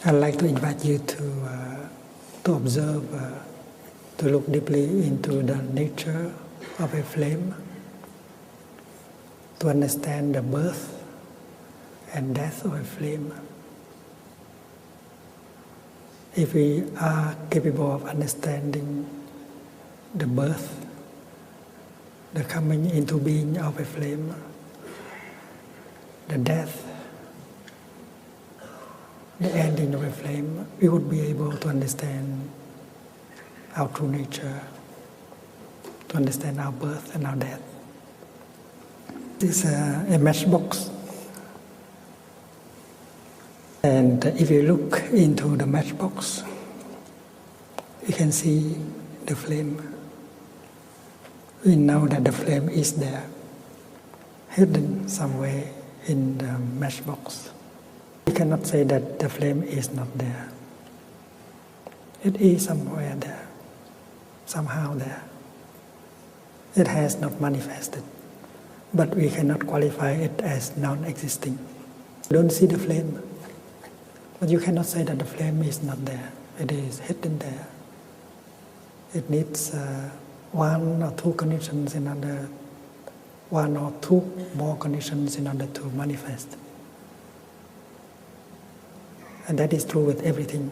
I'd like to invite you to observe, to look deeply into the nature of a flame, to understand the birth and death of a flame. If we are capable of understanding the birth, the coming into being of a flame, the death, the ending of a flame, we would be able to understand our true nature, to understand our birth and our death. This is a matchbox. And if you look into the matchbox, you can see the flame. We know that the flame is there, hidden somewhere in the matchbox. We cannot say that the flame is not there. It is somewhere there, somehow there. It has not manifested, but we cannot qualify it as non-existing. You don't see the flame, but you cannot say that the flame is not there. It is hidden there. It needs one or two conditions in order, one or two more conditions in order to manifest. And that is true with everything.